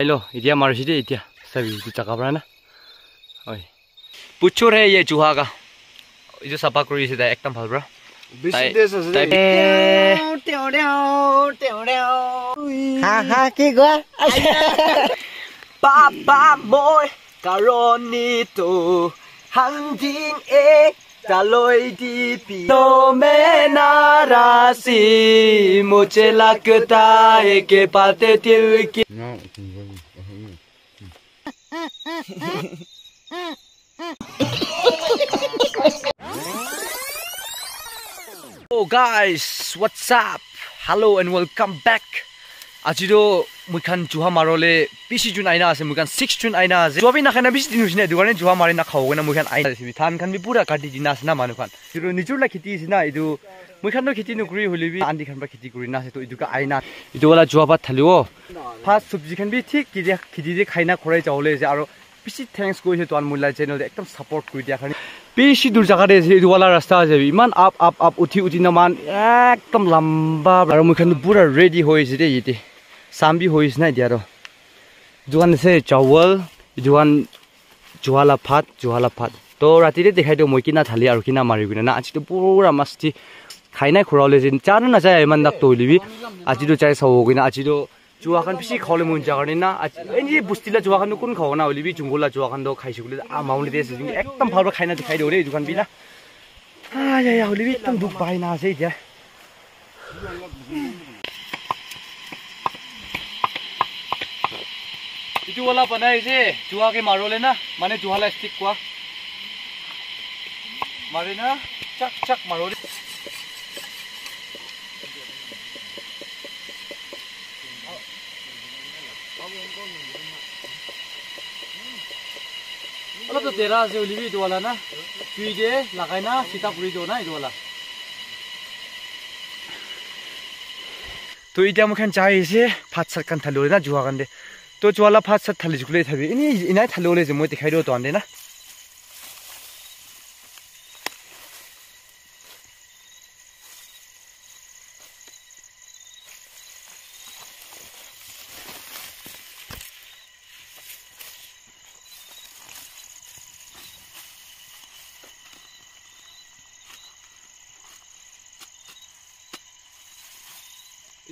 Hello, idia marisi de idia. Sabi itu cakap mana? Oi. Pucur hai ye juha ka. Itu sapa kuri sida ekdam bhal bra. Ha ki goa. Papa moi karonito hangding e taloi di pi no menarasi muchela kta ke pate til ki Oh guys, what's up? Hello and welcome back. Ajido mukhan juha marole pisi jun aina ase mukhan 6 jun aina ase jobi na khana bisi dinu sine dugane juha mari na khawona mukhan aina ase than khan bi pura kati dinas na manu khan tiro nijur la khiti sina idu mukhan no khiti no kuri holibi andi khan ba khiti kuri na se to idu ka aina idu wala juha ba thalio first subji khan bi thik khiti de khaina khorai chawle je aro pisi thanks go je to an mulai channel de ekdam support kuri dia khani pisi dur jaga de idu wala rasta je iman up uthi na man ekdam lamba aro mukhan pura ready hoi je de yete Sambi hois na diaro. Juan se chawal, juan juhala phat. To rati de dekhai do moi kina thali aru kina mari bina na achi to pura masti khaina khuraule jin chana na jai man dak toilibi achi do chai sawo gina achi do juwa khan pisi khole mun jagani na achi eni bustila juwa khan kun khawana olibi jungula juwa khan do khaisugule a mauli de se ekdam bhalba khaina dekhai do re jukan bina ya olibi ekdam duk pai na se dia Itu wala panai je juha ke marole na mane juha la stick kwa mare na chak marole ala to tera je olibi itu wala na tui je lagai na sita puri do na itu wala to ida mukhan chai je phat sat kan thalo na juha kan de तो जुवाला फाट साथ थाली जुगले थाबी इनी इनाय थालोले जे मय दिखाइ दो तो आंदे ना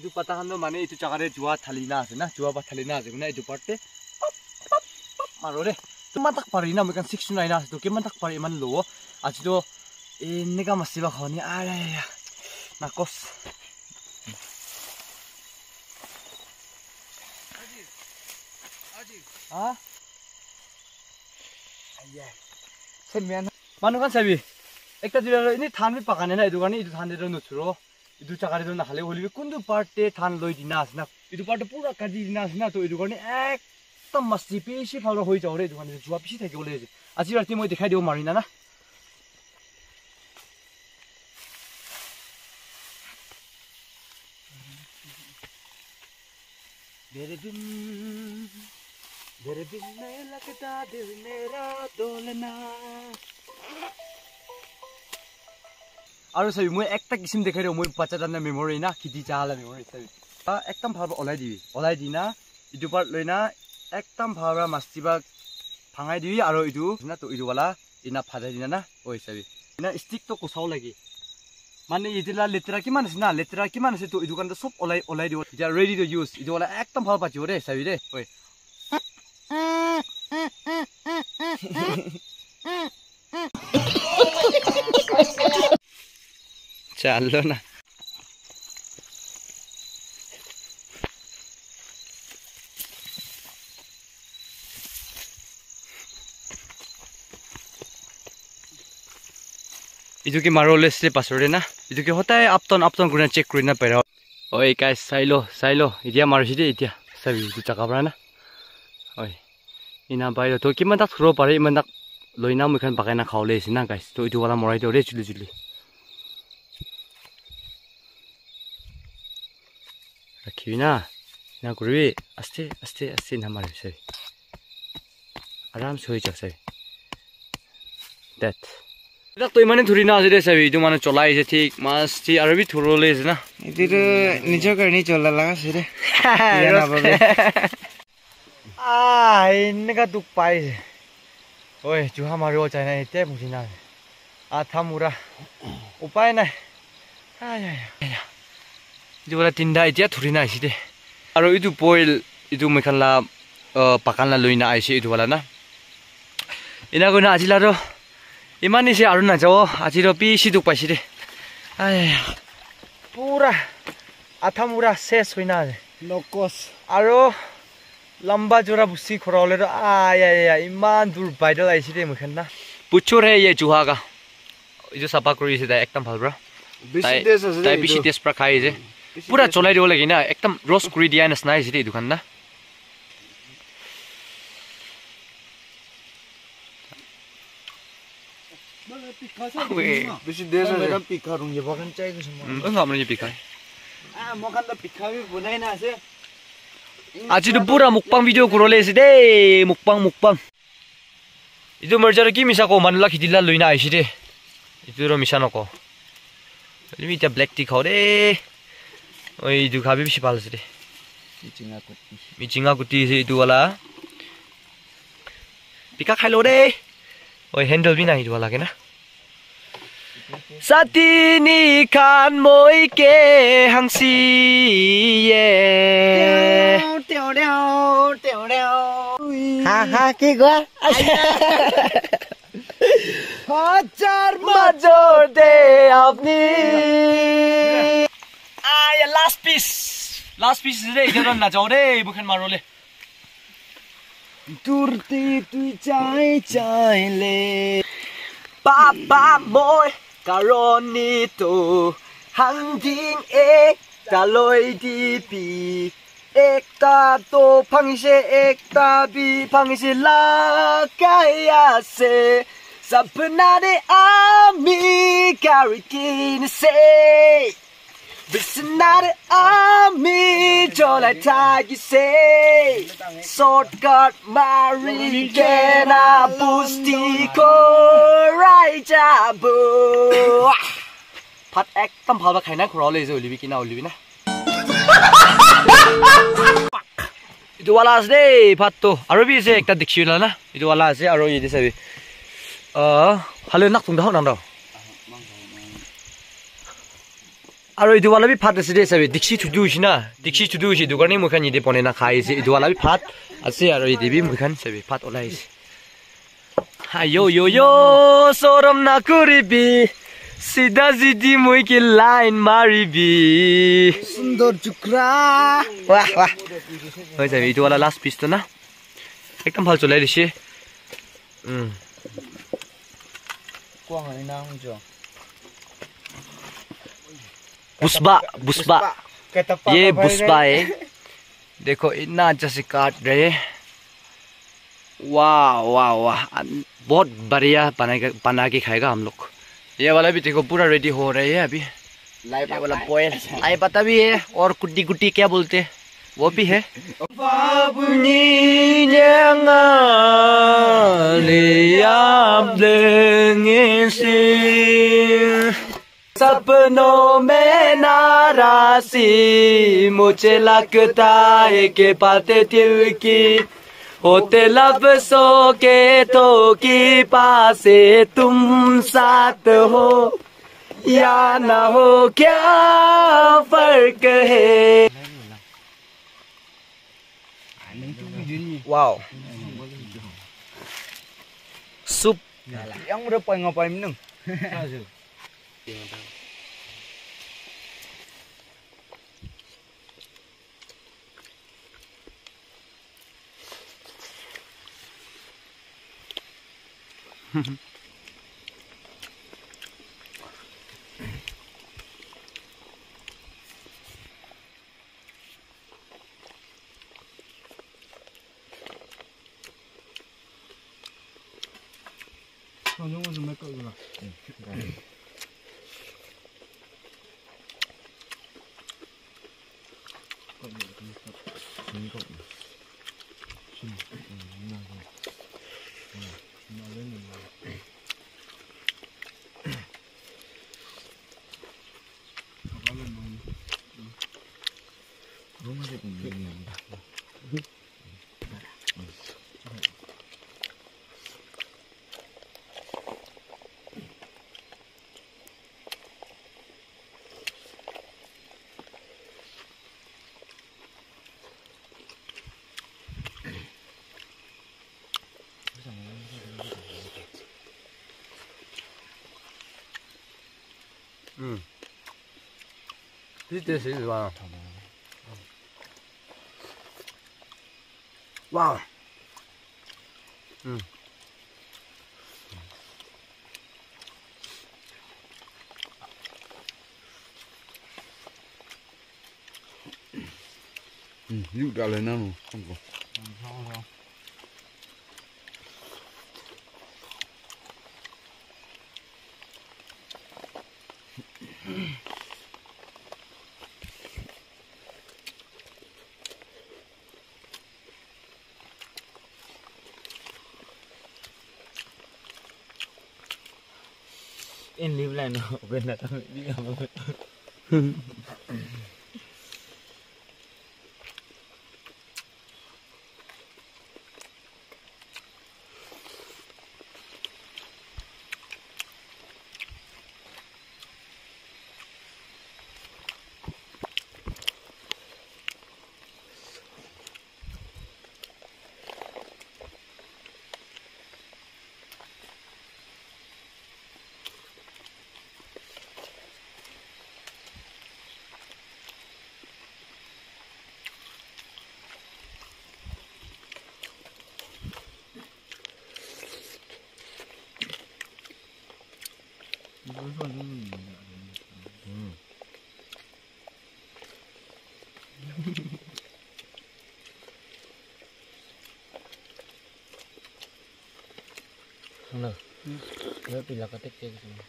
itu pata hando mane itu chakare juwa thalina ase na juwa ba thalina ase na itu parte marore tuma tak pari na mekan 69 ase to keman tak pari man lo aji do nega masiba khoni ara ya nakos aji ha ayya senmian manu kan sabi ekta dira ini than bi pakane na itu gani itu than de no churo Itu cakare do na khale holibi kundu parte than loi dinas na itu parte pura kadi dinas na to itu gani ekdam masti peshi phalo hoi jawre itu gani juwa peshi thake ole aji rati moi dekhai deu marina na Mere din mein lagta dil mera dolna Aru sabi moi ekta kisim dekhai ro moi bacha dana memory na khiti chala memory sabi ekdam bhalba olai di na idu part loina ekdam bhalba mastiba phangai dibi aro idu na to idu wala ina phadai dina na oi sabi ina stick to kosau lagi mane idila letra kiman ase to idu kan to sob olai di ja ready to use idu wala ekdam bhalba jore sabi de oi Chalo na. Itu ke marole se pasore na. Itu ke hotai upton guna check kurina pera. Oi guys, sailo. Idia marisi de idia. Sabi itu cakap na. Oi. Ina bayo to kiman tak thro pare iman tak loina mukhan pakai na khawle sina guys. To itu wala morai do re chuli. Rakina, na guri, aste na mari se. Aram se hoi jak se. That. Dak to imane thuri na ase sabi itu mane cholai je thik masti arabi thurole je na. Itu nijo karni chola laga se re. Ya na babe. এনেকা দুখ পাইছে ঐ জোহা মাৰিব যায় নাই এতিয়া বুজি নাই আঠা মুৰা উপায় নাই এইটো তিনিটা এতিয়া ধৰি না আহিছে দে আৰু এইটো বইল এইটো মেখালা পাকানলা লৈ না আহিছে এইটো বোলা না এনেকৈ না আজিলা আৰু ইমান নিছে আৰু নাযাব আজি পিছি দুখ পাইছে দে পুৰা আঠা মুৰা চেচ হৈ না নকচ আৰু লম্বা জোৰা বুচি খৰা হলে ইমান দূৰ বাইদল আহিছে দে মুখেন না পুচুৰে এই জোহাগা এইটো চাফা কৰিছে তাই একদম ভাল পৰা তাই বেছি টেষ্ট পৰা খাই যে পুৰা চলাই দিব লাগে না একদম ৰস কৰি দিয়া নিচিনা আহিছে দেই দোকান না বেছি দেশ আছে পিখা ৰং যাব কান চাই গৈছে মই আপুনি পিখা মখান তো পিখা বি বনাই না আছে আজিতো পুৰা মুকপাং ভিডিঅ' কৰলে আছে দেই মুকপাং এইটো মৰ্যাৰ কি মিছা কওঁ মানুহলা খিদিলা লৈ না আহিছে দে এইটো মিছা নকওঁ তুমি এতিয়া ব্লেক টি খাওঁ দেই এইটো খাবি বেছি ভাল আছে দে মিচিঙা কুটি এইটো ৱালা পিকা খাই লওঁ দেই হেণ্ডেল বি নাহি দিব লাগে না Satini kan moi ke hangsi ye হা কি কোৱা Hajar major de apni last piece de jaran na jao de bukhan marole turti tu chai le Papa moi Karonito Hangding taloi di pi Ekta to pangse ekta bi pangse la kaya se Sapna de ami karikin se Bisna de ami jolai tagi se Shortcut marigena busti ko rai jabu Pat ek tam phal ba khaina khro le je olibi kina olibi na Itu wala ase pat to aro bi se ekta dikhi la na itu wala ase aro yedi sabi halo nak tung da nang da Aro itu wala bi phat ase de sabi dikhi thudu na dikhi thudu shi dugani mukhan yede pone na khai ase itu wala bi phat ase aro yede bi mukhan sabi phat olai ase Hayo yo soram na kuribi Sida zidi moi ke line maribi সুন্দর চুকরা Wah Hoi sabi itu wala last piece to na Ekdam bhal cholai dishi কোৱা হয় না হুজো Busba ये बुस्बा है देखो इतना अच्छा से काट रहे वाह बहुत बढ़िया बना के खाएगा हम लोग ये वाला भी देखो पूरा रेडी हो रहा है अभी ये वाला बॉयल लाई पता भी है और कुट्टी कुट्टी क्या बोलते वो भी है सपनों में नारासी मुझे लगता है कि बातें दिल की होते लफ्ज़ों के तो की पास तुम साथ हो या ना हो क्या फर्क है wow soup yang udah poin ngapain nung This is wow. Wow. Dụ trả lời nào không có. In live lại nó bên là tao đi làm rồi. Ano? Kaya pila ka tek-tek semua.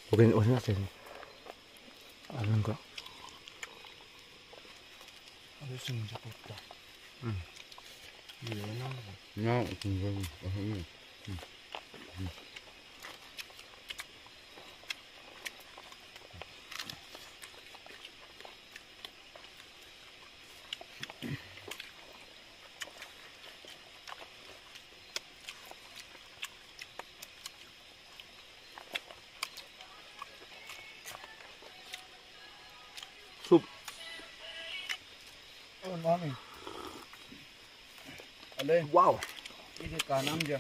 Bukan orang nasi. Alam kok. Ada senja kota. Iya nah. Nah, tinggal. Sup. Oh, mami. Alay. Wow. Ini kanam je.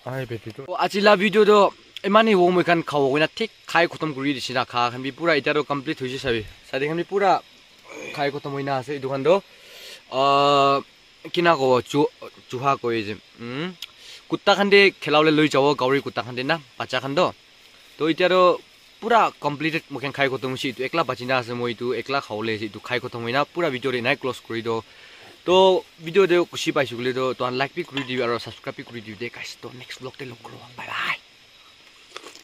Ai beti to. Achila video do emani wo moi kan khaw na thik khai khatam guri disina kha khan bi pura ita do complete hoise sabi. Sadi khan bi pura khai khatam hoina ase dukan do kina ko chuha ko je. Kutta khande khelaule loi jawo gauri kutta khande na bacha khando. To ita do pura completed moken khai khatam si tu ekla bachina ase moi tu ekla khawle si tu khai khatam hoina pura video re nai close kori do. तो video दे खुशी पाइसुले तो like भी करी दियो और subscribe भी करी दियो दे गाइस तो next vlog ते लोग करो बाय बाय